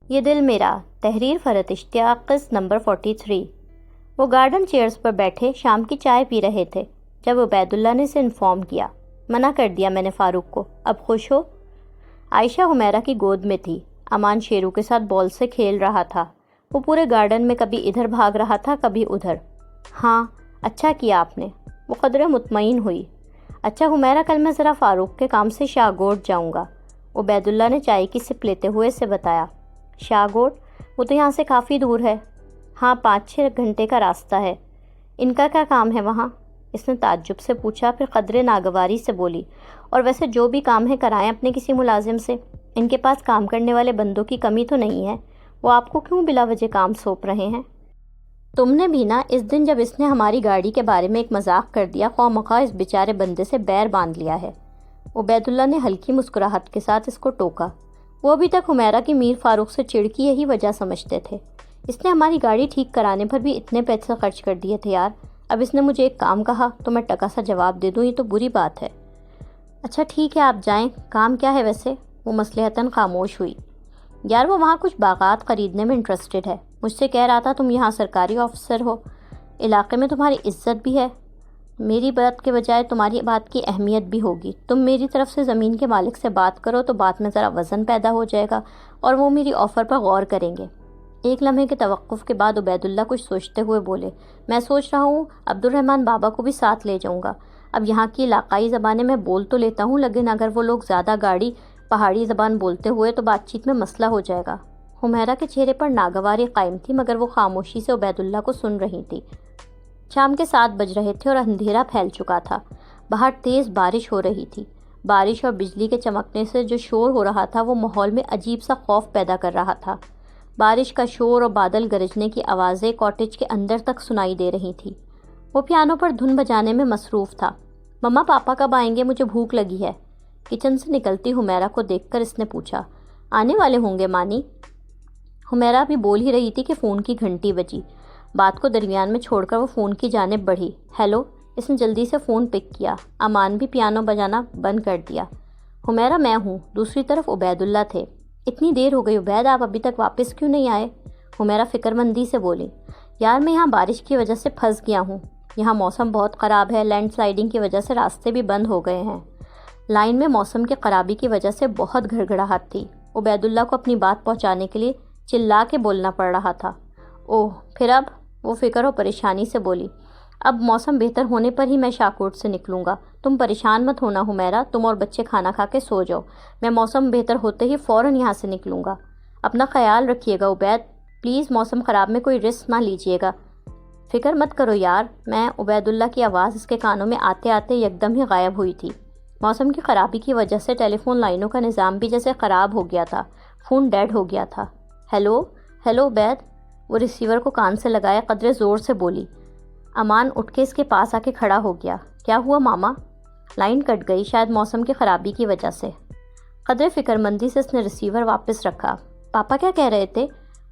یہ دل میرا، تحریر فرحت اشتیاق، قسط نمبر 43۔ وہ گارڈن چیئرز پر بیٹھے شام کی چائے پی رہے تھے جب عبید اللہ نے اسے انفارم کیا۔ منع کر دیا میں نے فاروق کو، اب خوش ہو؟ عائشہ حمیرہ کی گود میں تھی، امان شیرو کے ساتھ بال سے کھیل رہا تھا۔ وہ پورے گارڈن میں کبھی ادھر بھاگ رہا تھا کبھی ادھر۔ ہاں اچھا کیا آپ نے، وہ قدرے مطمئن ہوئی۔ اچھا حمیرہ، کل میں ذرا فاروق کے کام سے شاہگوٹ جاؤں گا، عبید اللہ نے چائے کی سپ لیتے ہوئے سے بتایا۔ شاہگوٹ؟ وہ تو یہاں سے کافی دور ہے۔ ہاں 5-6 گھنٹے کا راستہ ہے۔ ان کا کیا کام ہے وہاں؟ اس نے تعجب سے پوچھا، پھر قدرے ناگواری سے بولی، اور ویسے جو بھی کام ہے کرائیں اپنے کسی ملازم سے، ان کے پاس کام کرنے والے بندوں کی کمی تو نہیں ہے، وہ آپ کو کیوں بلا وجہ کام سونپ رہے ہیں؟ تم نے بھی نا اس دن جب اس نے ہماری گاڑی کے بارے میں ایک مذاق کر دیا، خواہ مخواہ اس بیچارے بندے سے بیر باندھ لیا ہے۔ عبید اللہ نے ہلکی مسکراہٹ کے ساتھ اس کو ٹوکا۔ وہ ابھی تک حمیرہ کی میر فاروق سے چڑ کی یہی وجہ سمجھتے تھے۔ اس نے ہماری گاڑی ٹھیک کرانے پر بھی اتنے پیسے خرچ کر دیے تھے یار، اب اس نے مجھے ایک کام کہا تو میں ٹکا سا جواب دے دوں، یہ تو بری بات ہے۔ اچھا ٹھیک ہے آپ جائیں، کام کیا ہے ویسے؟ وہ مصلحتاً خاموش ہوئی۔ یار وہ وہاں کچھ باغات خریدنے میں انٹرسٹڈ ہے، مجھ سے کہہ رہا تھا تم یہاں سرکاری آفیسر ہو، علاقے میں تمہاری عزت بھی ہے، میری بات کے بجائے تمہاری بات کی اہمیت بھی ہوگی۔ تم میری طرف سے زمین کے مالک سے بات کرو تو بات میں ذرا وزن پیدا ہو جائے گا اور وہ میری آفر پر غور کریں گے۔ ایک لمحے کے توقف کے بعد عبید اللہ کچھ سوچتے ہوئے بولے، میں سوچ رہا ہوں عبد الرحمن بابا کو بھی ساتھ لے جاؤں گا۔ اب یہاں کی علاقائی زبانیں میں بول تو لیتا ہوں، لیکن اگر وہ لوگ زیادہ گاڑی پہاڑی زبان بولتے ہوئے تو بات چیت میں مسئلہ ہو جائے گا۔ حمیرہ کے چہرے پر ناگواری قائم تھی، مگر وہ خاموشی سے عبید اللہ کو سن رہی تھی۔ شام کے 7 بج رہے تھے اور اندھیرا پھیل چکا تھا۔ باہر تیز بارش ہو رہی تھی۔ بارش اور بجلی کے چمکنے سے جو شور ہو رہا تھا وہ ماحول میں عجیب سا خوف پیدا کر رہا تھا۔ بارش کا شور اور بادل گرجنے کی آوازیں کاٹیج کے اندر تک سنائی دے رہی تھی۔ وہ پیانو پر دھن بجانے میں مصروف تھا۔ مما پاپا کب آئیں گے؟ مجھے بھوک لگی ہے۔ کچن سے نکلتی حمیرہ کو دیکھ کر اس نے پوچھا۔ آنے والے ہوں گے مانی۔ حمیرہ بھی بول ہی رہی تھی کہ فون کی گھنٹی بجی۔ بات کو درمیان میں چھوڑ کر وہ فون کی جانب بڑھی۔ ہیلو، اس نے جلدی سے فون پک کیا۔ امان بھی پیانو بجانا بند کر دیا۔ حمیرہ میں ہوں، دوسری طرف عبید اللہ تھے۔ اتنی دیر ہو گئی عبید، آپ ابھی تک واپس کیوں نہیں آئے؟ حمیرہ فکر مندی سے بولی، یار میں یہاں بارش کی وجہ سے پھنس گیا ہوں، یہاں موسم بہت خراب ہے، لینڈ سلائیڈنگ کی وجہ سے راستے بھی بند ہو گئے ہیں۔ لائن میں موسم کی خرابی کی وجہ سے بہت گھڑگھڑاہٹ تھی۔ عبید اللہ کو اپنی بات پہنچانے کے لیے چلا کے بولنا پڑ رہا تھا۔ اوہ پھر اب؟ وہ فکر و پریشانی سے بولی، اب موسم بہتر ہونے پر ہی میں شاہکوٹ سے نکلوں گا، تم پریشان مت ہونا حمیرہ، تم اور بچے کھانا کھا کے سو جاؤ، میں موسم بہتر ہوتے ہی فوراً یہاں سے نکلوں گا۔ اپنا خیال رکھیے گا عبید، پلیز موسم خراب میں کوئی رسک نہ لیجیے گا۔ فکر مت کرو یار، میں عبید اللہ کی آواز اس کے کانوں میں آتے آتے یکدم ہی غائب ہوئی تھی۔ موسم کی خرابی کی وجہ سے ٹیلی فون لائنوں کا نظام بھی جیسے خراب ہو گیا تھا، فون ڈیڈ ہو گیا تھا۔ ہیلو ہیلو عبید، وہ ریسیور کو کان سے لگائے قدرے زور سے بولی۔ امان اٹھ کے اس کے پاس آ کے کھڑا ہو گیا۔ کیا ہوا ماما؟ لائن کٹ گئی، شاید موسم کی خرابی کی وجہ سے۔ قدرے فکر مندی سے اس نے ریسیور واپس رکھا۔ پاپا کیا کہہ رہے تھے؟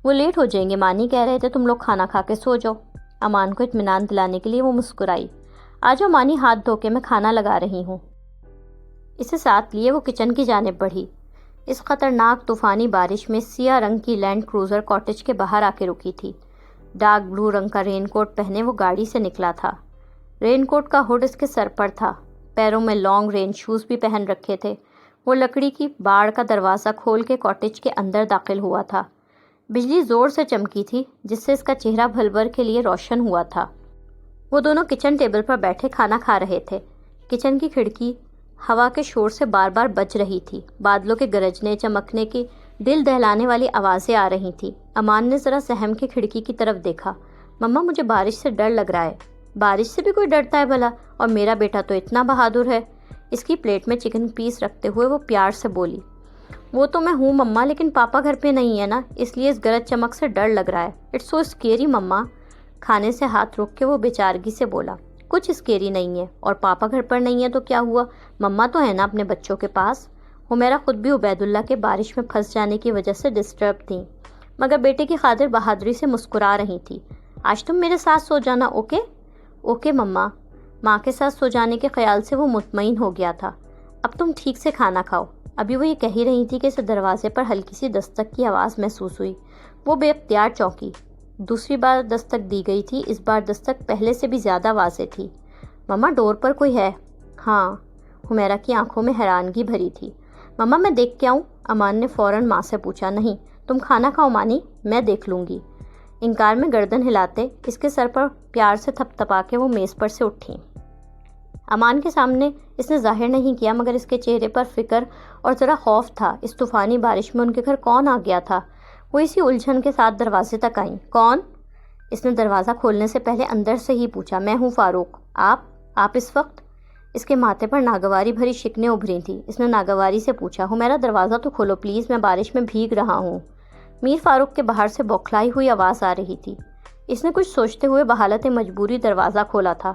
وہ لیٹ ہو جائیں گے، مانی کہہ رہے تھے تم لوگ کھانا کھا کے سو جاؤ۔ امان کو اطمینان دلانے کے لیے وہ مسکرائی۔ آ جاؤ مانی، ہاتھ دھو کے میں کھانا لگا رہی ہوں۔ اسے ساتھ لیے وہ کچن کی جانب بڑھی۔ اس خطرناک طوفانی بارش میں سیاہ رنگ کی لینڈ کروزر کاٹیج کے باہر آ کے رکی تھی۔ ڈارک بلو رنگ کا رین کوٹ پہنے وہ گاڑی سے نکلا تھا۔ رین کوٹ کا ہوڈ اس کے سر پر تھا، پیروں میں لانگ رینج شوز بھی پہن رکھے تھے۔ وہ لکڑی کی باڑ کا دروازہ کھول کے کاٹیج کے اندر داخل ہوا تھا۔ بجلی زور سے چمکی تھی جس سے اس کا چہرہ بھر بھر کے لیے روشن ہوا تھا۔ وہ دونوں کچن ٹیبل پر بیٹھے کھانا کھا رہے تھے۔ کچن کی کھڑکی ہوا کے شور سے بار بار بج رہی تھی، بادلوں کے گرجنے چمکنے کی دل دہلانے والی آوازیں آ رہی تھیں۔ امان نے ذرا سہم کے کھڑکی کی طرف دیکھا۔ مما مجھے بارش سے ڈر لگ رہا ہے۔ بارش سے بھی کوئی ڈرتا ہے بھلا؟ اور میرا بیٹا تو اتنا بہادر ہے۔ اس کی پلیٹ میں چکن پیس رکھتے ہوئے وہ پیار سے بولی۔ وہ تو میں ہوں مما، لیکن پاپا گھر پہ نہیں ہے نا، اس لیے اس گرج چمک سے ڈر لگ رہا ہے۔ اٹس سو اسکیری مما۔ کھانے سے ہاتھ روک کے وہ بیچارگی سے بولا، کچھ اسکیری نہیں ہے، اور پاپا گھر پر نہیں ہے تو کیا ہوا، مما تو ہے نا اپنے بچوں کے پاس۔ حمیرہ خود بھی عبید اللہ کے بارش میں پھنس جانے کی وجہ سے ڈسٹرب تھیں، مگر بیٹے کی خاطر بہادری سے مسکرا رہی تھی۔ آج تم میرے ساتھ سو جانا، اوکے؟ اوکے مما۔ ماں کے ساتھ سو جانے کے خیال سے وہ مطمئن ہو گیا تھا۔ اب تم ٹھیک سے کھانا کھاؤ۔ ابھی وہ یہ کہہ ہی رہی تھی کہ اسے دروازے پر ہلکی سی دستک کی آواز محسوس ہوئی۔ وہ بے اختیار چونکی۔ دوسری بار دستک دی گئی تھی، اس بار دستک پہلے سے بھی زیادہ واضح تھی۔ مما ڈور پر کوئی ہے؟ ہاں۔ حمیرہ کی آنکھوں میں حیرانگی بھری تھی۔ مما میں دیکھ کے آؤں؟ امان نے فوراً ماں سے پوچھا۔ نہیں، تم کھانا کھاؤ مانی، میں دیکھ لوں گی۔ انکار میں گردن ہلاتے اس کے سر پر پیار سے تھپ تھپا کے وہ میز پر سے اٹھیں۔ امان کے سامنے اس نے ظاہر نہیں کیا، مگر اس کے چہرے پر فکر اور ذرا خوف تھا۔ اس طوفانی بارش میں ان کے گھر کون آ گیا تھا؟ وہ اسی الجھن کے ساتھ دروازے تک آئیں۔ کون؟ اس نے دروازہ کھولنے سے پہلے اندر سے ہی پوچھا۔ میں ہوں فاروق۔ آپ اس وقت؟ اس کے ماتھے پر ناگواری بھری شکنیں ابھری تھیں۔ اس نے ناگواری سے پوچھا۔ حمیرہ دروازہ تو کھولو پلیز، میں بارش میں بھیگ رہا ہوں۔ میر فاروق کے باہر سے بوکھلائی ہوئی آواز آ رہی تھی۔ اس نے کچھ سوچتے ہوئے بحالت مجبوری دروازہ کھولا تھا۔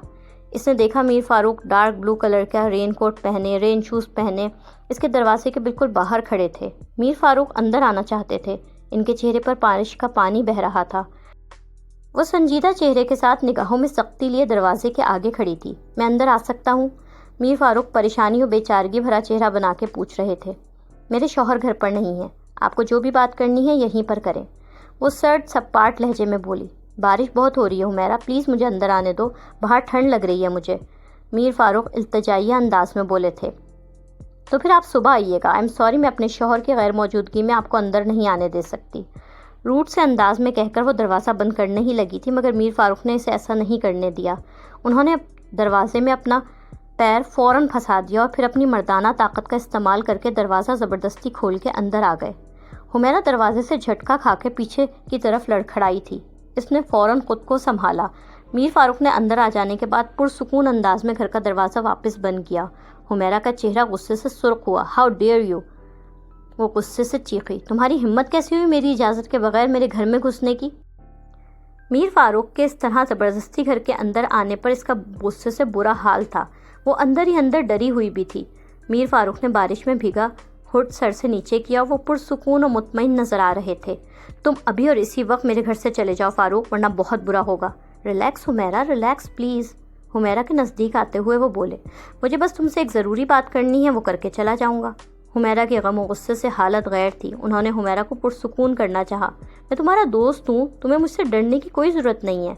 اس نے دیکھا میر فاروق ڈارک بلو کلر کا رین کوٹ پہنے، رین شوز پہنے اس کے دروازے کے بالکل باہر کھڑے تھے۔ میر فاروق اندر آنا چاہتے تھے۔ ان کے چہرے پر بارش کا پانی بہہ رہا تھا۔ وہ سنجیدہ چہرے کے ساتھ نگاہوں میں سختی لیے دروازے کے آگے کھڑی تھی۔ میں اندر آ سکتا ہوں؟ میر فاروق پریشانی و بے چارگی بھرا چہرہ بنا کے پوچھ رہے تھے۔ میرے شوہر گھر پر نہیں ہیں، آپ کو جو بھی بات کرنی ہے یہیں پر کریں۔ وہ سرد سپاٹ لہجے میں بولی۔ بارش بہت ہو رہی ہے حمیرہ، پلیز مجھے اندر آنے دو، باہر ٹھنڈ لگ رہی ہے مجھے۔ میر فاروق التجائیہ انداز میں بولے تھے۔ تو پھر آپ صبح آئیے گا۔ آئی ایم سوری، میں اپنے شوہر کی غیر موجودگی میں آپ کو اندر نہیں آنے دے سکتی۔ روٹ سے انداز میں کہہ کر وہ دروازہ بند کرنے ہی لگی تھی، مگر میر فاروق نے اسے ایسا نہیں کرنے دیا۔ انہوں نے دروازے میں اپنا پیر فوراً پھنسا دیا اور پھر اپنی مردانہ طاقت کا استعمال کر کے دروازہ زبردستی کھول کے اندر آ گئے۔ حمیرہ دروازے سے جھٹکا کھا کے پیچھے کی طرف لڑکھڑائی تھی۔ اس نے فوراً خود کو سنبھالا۔ میر فاروق نے اندر آ جانے کے بعد پرسکون انداز میں گھر کا دروازہ واپس بند کیا۔ حمیرہ کا چہرہ غصے سے سرخ ہوا۔ How dare you! وہ غصے سے چیخی۔ تمہاری ہمت کیسی ہوئی میری اجازت کے بغیر میرے گھر میں گھسنے کی؟ میر فاروق کے اس طرح زبردستی گھر کے اندر آنے پر اس کا غصے سے برا حال تھا۔ وہ اندر ہی اندر ڈری ہوئی بھی تھی۔ میر فاروق نے بارش میں بھیگا ہڈ سر سے نیچے کیا۔ وہ پرسکون و مطمئن نظر آ رہے تھے۔ تم ابھی اور اسی وقت میرے گھر سے چلے جاؤ فاروق، ورنہ بہت برا ہوگا۔ Relax Humaira, relax please. Humaira کے نزدیک آتے ہوئے وہ بولے۔ مجھے بس تم سے ایک ضروری بات کرنی ہے، وہ کر کے چلا جاؤں گا۔ حمیرہ کے غم و غصے سے حالت غیر تھی۔ انہوں نے حمیرہ کو پرسکون کرنا چاہا۔ میں تمہارا دوست ہوں، تمہیں مجھ سے ڈرنے کی کوئی ضرورت نہیں ہے۔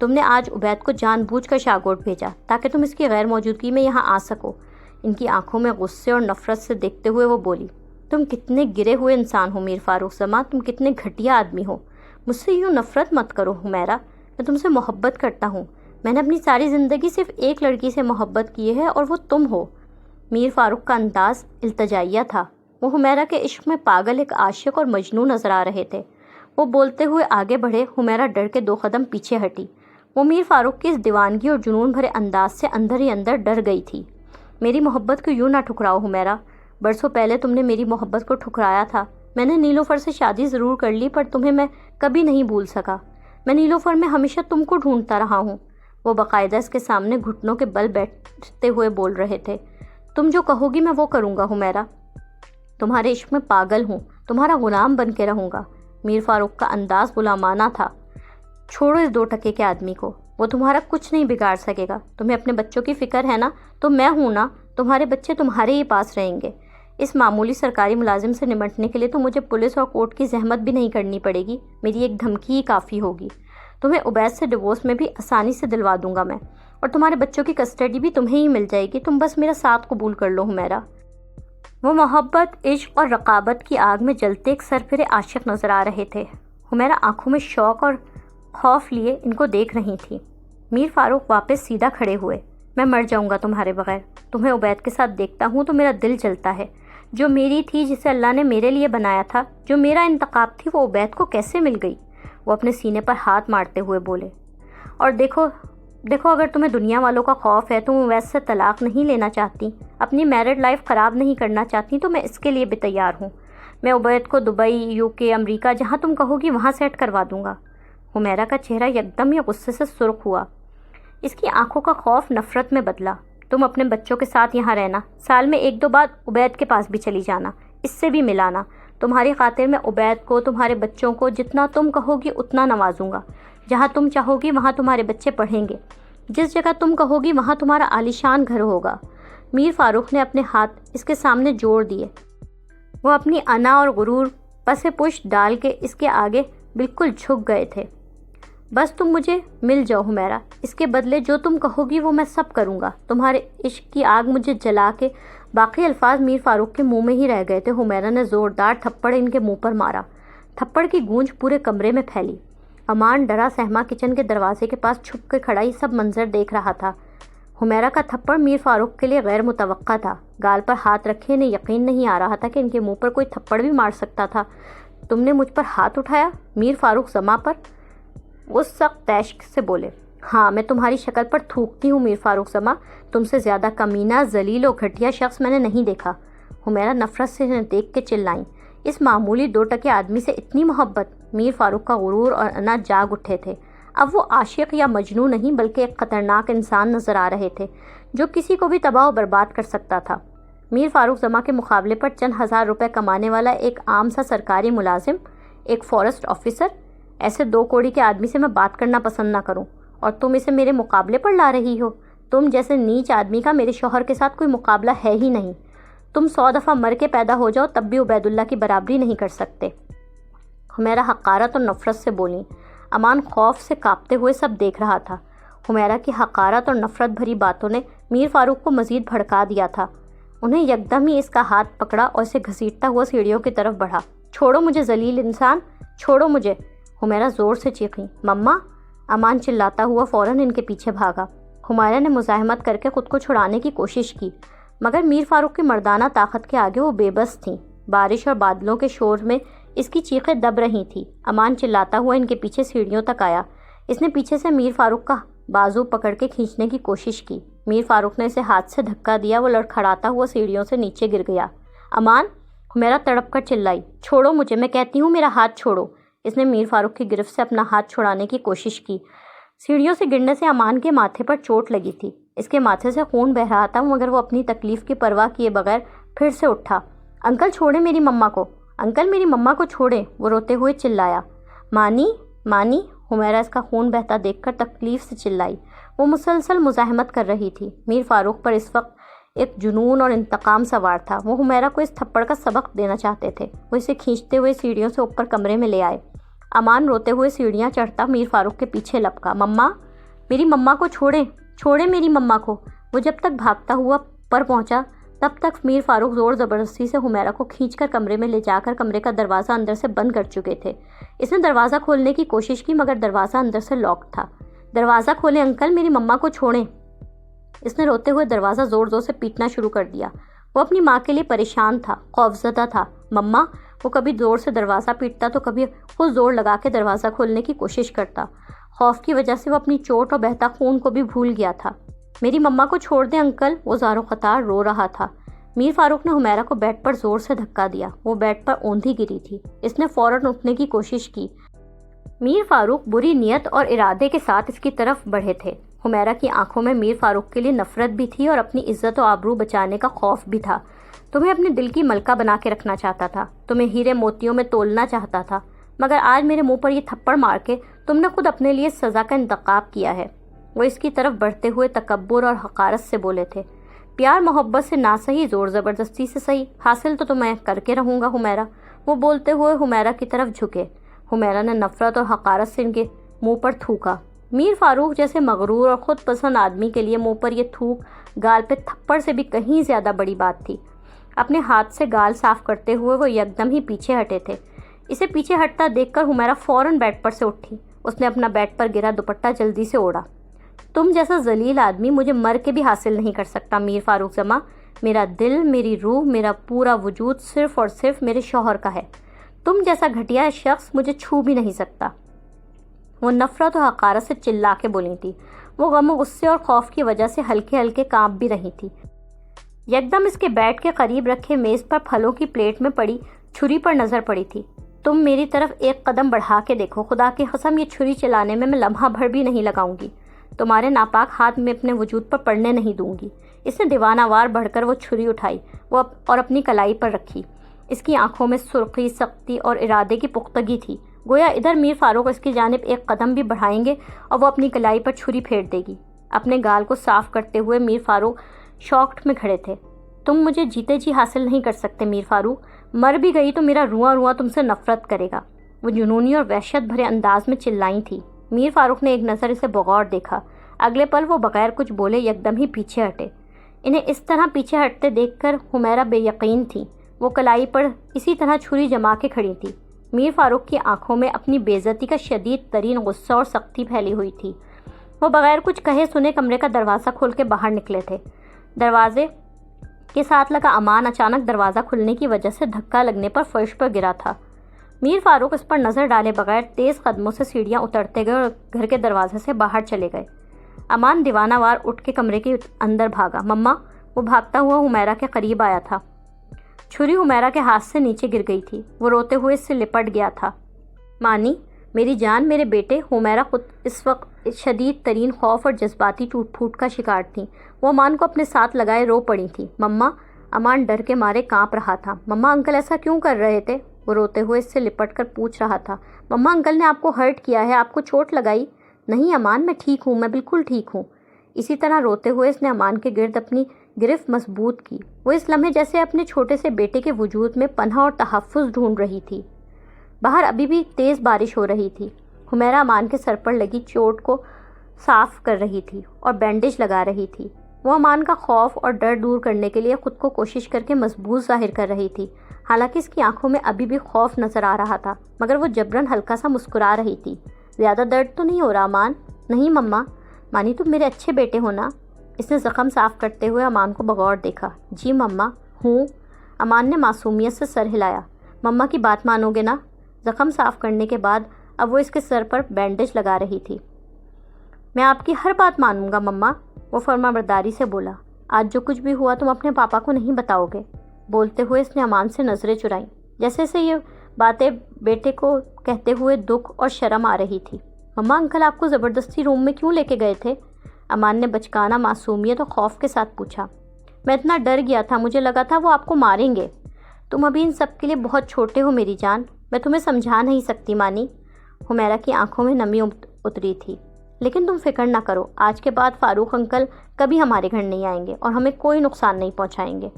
تم نے آج عبید کو جان بوجھ کر شاگوٹ بھیجا تاکہ تم اس کی غیر موجودگی میں یہاں آ سکو۔ ان کی آنکھوں میں غصے اور نفرت سے دیکھتے ہوئے وہ بولی۔ تم کتنے گرے ہوئے انسان ہو میر فاروق زماں، تم کتنے گھٹیا آدمی ہو۔ مجھ سے یوں نفرت مت کرو حمیرہ، میں تم سے محبت کرتا ہوں۔ میں نے اپنی ساری زندگی صرف ایک لڑکی سے محبت کی ہے اور وہ تم ہو۔ میر فاروق کا انداز التجائیہ تھا۔ وہ حمیرہ کے عشق میں پاگل ایک عاشق اور مجنون نظر آ رہے تھے۔ وہ بولتے ہوئے آگے بڑھے۔ حمیرہ ڈر کے 2 قدم پیچھے ہٹی۔ وہ میر فاروق کی اس دیوانگی اور جنون بھرے انداز سے اندر ہی اندر ڈر گئی تھی۔ میری محبت کو یوں نہ ٹھکراؤ حمیرہ، برسوں پہلے تم نے میری محبت کو ٹھکرایا تھا۔ میں نے نیلوفر سے شادی ضرور کر لی، پر تمہیں میں کبھی نہیں بھول سکا۔ میں نیلوفر میں ہمیشہ تم کو ڈھونڈتا رہا ہوں۔ وہ باقاعدہ اس کے سامنے گھٹنوں کے بل بیٹھتے ہوئے بول رہے تھے۔ تم جو کہو گی میں وہ کروں گا حمیرہ، تمہارے عشق میں پاگل ہوں، تمہارا غلام بن کے رہوں گا۔ میر فاروق کا انداز غلامانہ تھا۔ چھوڑو اس 2 ٹکے کے آدمی کو، وہ تمہارا کچھ نہیں بگاڑ سکے گا۔ تمہیں اپنے بچوں کی فکر ہے نا، تو میں ہوں نا، تمہارے بچے تمہارے ہی پاس رہیں گے۔ اس معمولی سرکاری ملازم سے نمٹنے کے لیے تو مجھے پولیس اور کورٹ کی زحمت بھی نہیں کرنی پڑے گی، میری ایک دھمکی ہی کافی ہوگی۔ تمہیں عبید سے ڈیورس میں بھی آسانی سے دلوا دوں گا میں، اور تمہارے بچوں کی کسٹڈی بھی تمہیں ہی مل جائے گی۔ تم بس میرا ساتھ قبول کر لو حمیرہ۔ وہ محبت، عشق اور رقابت کی آگ میں جلتے ایک سرفرے عاشق نظر آ رہے تھے۔ حمیرہ آنکھوں میں شوق اور خوف لیے ان کو دیکھ رہی تھی۔ میر فاروق واپس سیدھا کھڑے ہوئے۔ میں مر جاؤں گا تمہارے بغیر۔ تمہیں عبید کے ساتھ دیکھتا ہوں تو میرا دل جلتا ہے۔ جو میری تھی، جسے اللہ نے میرے لیے بنایا تھا، جو میرا انتخاب تھی، وہ عبید کو کیسے مل گئی؟ وہ اپنے سینے پر ہاتھ مارتے ہوئے بولے۔ اور دیکھو اگر تمہیں دنیا والوں کا خوف ہے، تم عبید سے طلاق نہیں لینا چاہتی، اپنی میرڈ لائف خراب نہیں کرنا چاہتی، تو میں اس کے لیے بھی تیار ہوں۔ میں عبید کو دبئی، UK، امریکہ، جہاں تم کہو گی وہاں سیٹ کروا دوں گا۔ حمیرہ کا چہرہ یکدم ہی غصے سے سرخ ہوا۔ اس کی آنکھوں کا خوف نفرت میں بدلا۔ تم اپنے بچوں کے ساتھ یہاں رہنا، سال میں 1-2 بار عبید کے پاس بھی چلی جانا، اس سے بھی ملانا۔ تمہاری خاطر میں عبید کو، تمہارے بچوں کو جتنا تم کہو گی اتنا نوازوں گا۔ جہاں تم چاہو گی وہاں تمہارے بچے پڑھیں گے، جس جگہ تم کہو گی وہاں تمہارا عالیشان گھر ہوگا۔ میر فاروق نے اپنے ہاتھ اس کے سامنے جوڑ دیے۔ وہ اپنی انا اور غرور پس پشت ڈال کے اس کے آگے بالکل جھک گئے تھے۔ بس تم مجھے مل جاؤ حمیرہ، اس کے بدلے جو تم کہو گی وہ میں سب کروں گا۔ تمہارے عشق کی آگ مجھے جلا کے۔ باقی الفاظ میر فاروق کے منہ میں ہی رہ گئے تھے۔ حمیرہ نے زوردار تھپڑ ان کے منہ پر مارا۔ تھپڑ کی گونج پورے کمرے میں پھیلی۔ امان ڈرا سہما کچن کے دروازے کے پاس چھپ کے کھڑا یہ سب منظر دیکھ رہا تھا۔ حمیرہ کا تھپڑ میر فاروق کے لیے غیر متوقع تھا۔ گال پر ہاتھ رکھے انہیں یقین نہیں آ رہا تھا کہ ان کے منہ پر کوئی تھپڑ بھی مار سکتا تھا۔ تم نے مجھ پر ہاتھ اٹھایا؟ میر فاروق زما پر؟ وہ سخت تیش سے بولے۔ ہاں، میں تمہاری شکل پر تھوکتی ہوں میر فاروق زما، تم سے زیادہ کمینہ، ذلیل و گھٹیا شخص میں نے نہیں دیکھا۔ حمیرہ نفرت سے انہیں دیکھ کے چلائیں۔ اس معمولی 2 ٹکے آدمی سے اتنی محبت؟ میر فاروق کا غرور اور انا جاگ اٹھے تھے۔ اب وہ عاشق یا مجنون نہیں بلکہ ایک خطرناک انسان نظر آ رہے تھے جو کسی کو بھی تباہ و برباد کر سکتا تھا۔ میر فاروق زما کے مقابلے پر چند ہزار روپے کمانے والا ایک عام سا سرکاری ملازم، ایک فارسٹ آفیسر، ایسے 2 کوڑی کے آدمی سے میں بات کرنا پسند نہ کروں، اور تم اسے میرے مقابلے پر لا رہی ہو؟ تم جیسے نیچ آدمی کا میرے شوہر کے ساتھ کوئی مقابلہ ہے ہی نہیں۔ تم 100 دفعہ مر کے پیدا ہو جاؤ تب بھی عبید اللہ کی برابری نہیں کر سکتے۔ حمیرہ حقارت اور نفرت سے بولیں۔ امان خوف سے کانپتے ہوئے سب دیکھ رہا تھا۔ حمیرہ کی حقارت اور نفرت بھری باتوں نے میر فاروق کو مزید بھڑکا دیا تھا۔ انہیں یکدم ہی اس کا ہاتھ پکڑا اور اسے گھسیٹتا ہوا سیڑھیوں کی طرف بڑھا۔ چھوڑو مجھے ذلیل انسان، چھوڑو مجھے! حمیرہ زور سے چیخیں۔ مما! امان چلاتا ہوا فوراً ان کے پیچھے بھاگا۔ حمیرہ نے مزاحمت کر کے خود کو چھڑانے کی کوشش کی، مگر میر فاروق کی مردانہ طاقت کے آگے وہ بے بس تھیں۔ بارش اور بادلوں کے شور میں اس کی چیخیں دب رہی تھیں۔ امان چلاتا ہوا ان کے پیچھے سیڑھیوں تک آیا۔ اس نے پیچھے سے میر فاروق کا بازو پکڑ کے کھینچنے کی کوشش کی۔ میر فاروق نے اسے ہاتھ سے دھکا دیا، وہ لڑکھڑاتا ہوا سیڑھیوں سے نیچے گر گیا۔ امان! حمیرہ تڑپ کر چلائی۔ چھوڑو مجھے، میں کہتی ہوں میرا ہاتھ چھوڑو! اس نے میر فاروق کی گرفت سے اپنا ہاتھ چھڑانے کی کوشش کی۔ سیڑھیوں سے گرنے سے امان کے ماتھے پر چوٹ لگی تھی۔ اس کے ماتھے سے خون بہہ رہا تھا، مگر وہ اپنی تکلیف کی پرواہ کیے بغیر پھر سے اٹھا۔ انکل چھوڑیں میری مما کو! انکل میری مما کو چھوڑیں! وہ روتے ہوئے چلایا۔ مانی! مانی! حمیرہ اس کا خون بہتا دیکھ کر تکلیف سے چلائی۔ وہ مسلسل مزاحمت کر رہی تھی۔ میر فاروق پر اس وقت ایک جنون اور انتقام سوار تھا۔ وہ حمیرہ کو اس تھپڑ کا سبق دینا چاہتے تھے۔ وہ اسے کھینچتے ہوئے سیڑھیوں سے اوپر کمرے میں لے آئے۔ امان روتے ہوئے سیڑھیاں چڑھتا میر فاروق کے پیچھے لپکا۔ مما! میری مما کو چھوڑیں! چھوڑیں میری مما کو! وہ جب تک بھاگتا ہوا پر پہنچا تب تک میر فاروق زور زبردستی سے حمیرہ کو کھینچ کر کمرے میں لے جا کر کمرے کا دروازہ اندر سے بند کر چکے تھے۔ اس نے دروازہ کھولنے کی کوشش کی مگر دروازہ اندر سے لاک تھا۔ دروازہ کھولیں انکل، میری مما کو چھوڑیں! اس نے روتے ہوئے دروازہ زور زور سے پیٹنا شروع کر دیا۔ وہ اپنی ماں کے لیے پریشان تھا، خوفزدہ تھا۔ مما! وہ کبھی زور سے دروازہ پیٹتا تو کبھی خود زور لگا کے دروازہ کھولنے کی کوشش کرتا۔ خوف کی وجہ سے وہ اپنی چوٹ اور بہتا خون کو بھی بھول گیا تھا۔ میری مما کو چھوڑ دیں انکل! وہ زار و قطار رو رہا تھا۔ میر فاروق نے حمیرہ کو بیڈ پر زور سے دھکا دیا۔ وہ بیڈ پر اوندھی گری تھی۔ اس نے فوراً اٹھنے کی کوشش کی۔ میر فاروق بری نیت اور ارادے کے ساتھ اس کی طرف بڑھے تھے۔ حمیرہ کی آنکھوں میں میر فاروق کے لیے نفرت بھی تھی اور اپنی عزت و آبرو بچانے کا خوف بھی تھا۔ تمہیں اپنے دل کی ملکہ بنا کے رکھنا چاہتا تھا، تمہیں ہیرے موتیوں میں تولنا چاہتا تھا، مگر آج میرے منہ پر یہ تھپڑ مار کے تم نے خود اپنے لیے سزا کا انتخاب کیا ہے۔ وہ اس کی طرف بڑھتے ہوئے تکبر اور حقارت سے بولے تھے۔ پیار محبت سے نہ صحیح، زور زبردستی سے صحیح، حاصل تو میں کر کے رہوں گا حمیرہ۔ وہ بولتے ہوئے حمیرہ کی طرف جھکے۔ حمیرہ نے نفرت اور حقارت سے ان کے منہ پر تھوکا۔ میر فاروق جیسے مغرور اور خود پسند آدمی کے لیے منہ پر یہ تھوک گال پہ تھپڑ سے بھی کہیں زیادہ بڑی بات تھی۔ اپنے ہاتھ سے گال صاف کرتے ہوئے وہ یکدم ہی پیچھے ہٹے تھے۔ اسے پیچھے ہٹتا دیکھ کر حمیرہ فوراً بیڈ پر سے اٹھی۔ اس نے اپنا بیڈ پر گرا دوپٹہ جلدی سے اوڑھا۔ تم جیسا ذلیل آدمی مجھے مر کے بھی حاصل نہیں کر سکتا میر فاروق زما۔ میرا دل، میری روح، میرا پورا وجود صرف اور صرف میرے شوہر کا ہے۔ تم جیسا گھٹیا شخص مجھے چھو بھی نہیں سکتا۔ وہ نفرت و حقارت سے چلا کے بولی تھی۔ وہ غم و غصے اور خوف کی وجہ سے ہلکے ہلکے کانپ بھی رہی تھی۔ یکدم اس کے بیڈ کے قریب رکھے میز پر پھلوں کی پلیٹ میں پڑی چھری پر نظر پڑی تھی۔ تم میری طرف ایک قدم بڑھا کے دیکھو، خدا کی قسم یہ چھری چلانے میں لمحہ بھر بھی نہیں لگاؤں گی، تمہارے ناپاک ہاتھ میں اپنے وجود پر پڑنے نہیں دوں گی۔ اس نے دیوانہ وار بڑھ کر وہ چھری اٹھائی اور اپنی کلائی پر رکھی۔ اس کی آنکھوں میں سرخی، سختی اور ارادے کی پختگی تھی، گویا ادھر میر فاروق اس کی جانب ایک قدم بھی بڑھائیں گے اور وہ اپنی کلائی پر چھری پھیر دے گی۔ اپنے گال کو صاف کرتے ہوئے میر فاروق شاکڈ میں کھڑے تھے۔ تم مجھے جیتے جی حاصل نہیں کر سکتے میر فاروق، مر بھی گئی تو میرا رواں رواں تم سے نفرت کرے گا، وہ جنونی اور وحشت بھرے انداز میں چلائی تھی۔ میر فاروق نے ایک نظر اسے بغور دیکھا، اگلے پل وہ بغیر کچھ بولے یکدم ہی پیچھے ہٹے۔ انہیں اس طرح پیچھے ہٹتے دیکھ کر حمیرہ بے یقین تھی، وہ کلائی پر اسی طرح چھری جما کے کھڑی تھی۔ میر فاروق کی آنکھوں میں اپنی بے عزتی کا شدید ترین غصہ اور سختی پھیلی ہوئی تھی۔ وہ بغیر کچھ کہے سنے کمرے کا دروازہ کھول کے باہر نکلے تھے۔ دروازے کے ساتھ لگا امان اچانک دروازہ کھلنے کی وجہ سے دھکا لگنے پر فرش پر گرا تھا۔ میر فاروق اس پر نظر ڈالے بغیر تیز قدموں سے سیڑھیاں اترتے گئے اور گھر کے دروازے سے باہر چلے گئے۔ امان دیوانہ وار اٹھ کے کمرے کے اندر بھاگا۔ مما، وہ بھاگتا ہوا حمیرہ کے قریب آیا تھا۔ چھری حمیرہ کے ہاتھ سے نیچے گر گئی تھی، وہ روتے ہوئے اس سے لپٹ گیا تھا۔ مانی، میری جان، میرے بیٹے۔ حمیرہ خود اس وقت شدید ترین خوف اور جذباتی ٹوٹ پھوٹ کا شکار تھی، وہ امان کو اپنے ساتھ لگائے رو پڑی تھی۔ مما، امان ڈر کے مارے کانپ رہا تھا۔ مما، انکل ایسا کیوں کر رہے تھے؟ وہ روتے ہوئے اس سے لپٹ کر پوچھ رہا تھا۔ مما، انکل نے آپ کو ہرٹ کیا ہے، آپ کو چوٹ لگائی؟ نہیں امان، میں ٹھیک ہوں، میں بالکل ٹھیک ہوں۔ اسی طرح روتے ہوئے اس نے امان کے گرد اپنی گرفت مضبوط کی۔ وہ اس لمحے جیسے اپنے چھوٹے سے بیٹے کے وجود میں پناہ اور تحفظ ڈھونڈ رہی تھی۔ باہر ابھی بھی تیز بارش ہو رہی تھی۔ حمیرہ امان کے سر پر لگی چوٹ کو صاف کر رہی تھی اور بینڈیج لگا رہی تھی۔ وہ امان کا خوف اور ڈر دور کرنے کے لیے خود کو کوشش کر کے مضبوط ظاہر کر رہی تھی، حالانکہ اس کی آنکھوں میں ابھی بھی خوف نظر آ رہا تھا، مگر وہ جبراً ہلکا سا مسکرا رہی تھی۔ زیادہ درد تو نہیں ہو رہا امان؟ نہیں مما۔ مانی، تم میرے اچھے بیٹے ہو نا؟ اس نے زخم صاف کرتے ہوئے امان کو بغور دیکھا۔ جی مما، ہوں۔ امان نے معصومیت سے سر ہلایا۔ مما کی بات مانو گے نا؟ زخم صاف کرنے کے بعد اب وہ اس کے سر پر بینڈیج لگا رہی تھی۔ میں آپ کی ہر بات مانوں گا مما، وہ فرما برداری سے بولا۔ آج جو کچھ بھی ہوا تم اپنے پاپا کو نہیں بتاؤ گے؟ بولتے ہوئے اس نے امان سے نظریں چرائیں، جیسے اسے یہ باتیں بیٹے کو کہتے ہوئے دکھ اور شرم آ رہی تھی۔ مما، انکل آپ کو زبردستی روم میں کیوں لے کے گئے تھے؟ امان نے بچکانہ معصومیت اور خوف کے ساتھ پوچھا۔ میں اتنا ڈر گیا تھا، مجھے لگا تھا وہ آپ کو ماریں گے۔ تم ابھی ان سب کے لیے بہت چھوٹے ہو میری جان، میں تمہیں سمجھا نہیں سکتی مانی۔ حمیرہ کی آنکھوں میں نمی اتری تھی۔ لیکن تم فکر نہ کرو، آج کے بعد فاروق انکل کبھی ہمارے گھر نہیں آئیں گے اور ہمیں کوئی نقصان نہیں پہنچائیں گے۔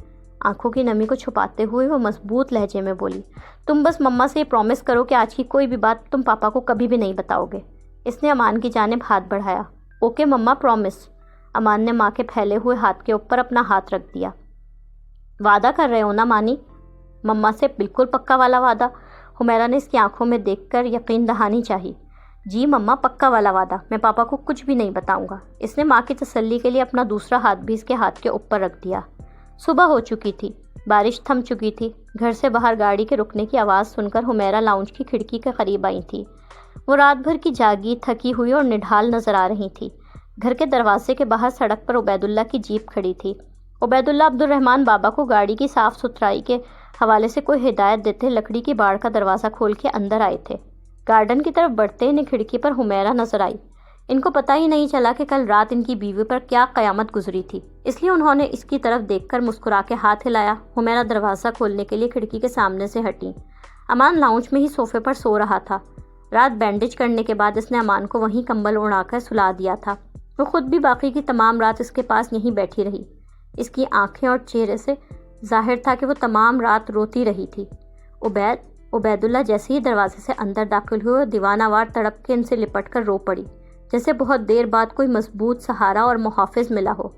آنکھوں کی نمی کو چھپاتے ہوئے وہ مضبوط لہجے میں بولی۔ تم بس مما سے یہ پرومس کرو کہ آج کی کوئی بھی بات تم پاپا کو کبھی بھی نہیں بتاؤ گے۔ اس نے امان کی جانب ہاتھ بڑھایا۔ اوکے مما، پرومس۔ امان نے ماں کے پھیلے ہوئے ہاتھ کے اوپر اپنا ہاتھ رکھ دیا۔ وعدہ کر رہے ہو نا مانی؟ مما سے بالکل پکا والا وعدہ؟ حمیرہ نے اس کی آنکھوں میں دیکھ کر یقین دہانی چاہی۔ جی مما، پکا والا وعدہ، میں پاپا کو کچھ بھی نہیں بتاؤں گا۔ اس نے ماں کی تسلی کے لیے اپنا دوسرا ہاتھ بھی اس کے ہاتھ کے اوپر رکھ دیا۔ صبح ہو چکی تھی، بارش تھم چکی تھی۔ گھر سے باہر گاڑی کے رکنے کی آواز سن کر حمیرہ لاؤنج کی کھڑکی کے قریب آئی تھی۔ وہ رات بھر کی جاگی، تھکی ہوئی اور نڈھال نظر آ رہی تھی۔ گھر کے دروازے کے باہر سڑک پر عبید اللہ کی جیپ کھڑی تھی۔ عبید اللہ عبد الرحمن بابا کو گاڑی کی صاف ستھرائی کے حوالے سے کوئی ہدایت دیتے لکڑی کی باڑ کا دروازہ کھول کے اندر آئے تھے۔ گارڈن کی طرف بڑھتے انہیں کھڑکی پر حمیرہ نظر آئی۔ ان کو پتہ ہی نہیں چلا کہ کل رات ان کی بیوی پر کیا قیامت گزری تھی، اس لیے انہوں نے اس کی طرف دیکھ کر مسکرا کے ہاتھ ہلایا۔ حمیرہ دروازہ کھولنے کے لیے کھڑکی کے سامنے سے ہٹی۔ امان لاؤنج میں ہی صوفے پر سو رہا تھا۔ رات بینڈیج کرنے کے بعد اس نے امان کو وہیں کمبل اڑا کر سلا دیا تھا۔ وہ خود بھی باقی کی تمام رات اس کے پاس یہیں بیٹھی رہی۔ اس کی آنکھیں اور چہرے سے ظاہر تھا کہ وہ تمام رات روتی رہی تھی۔ عبید اللہ جیسے ہی دروازے سے اندر داخل ہوئے، دیوانہ وار تڑپ کے ان سے لپٹ کر رو پڑی، جیسے بہت دیر بعد کوئی مضبوط سہارا اور محافظ ملا ہو۔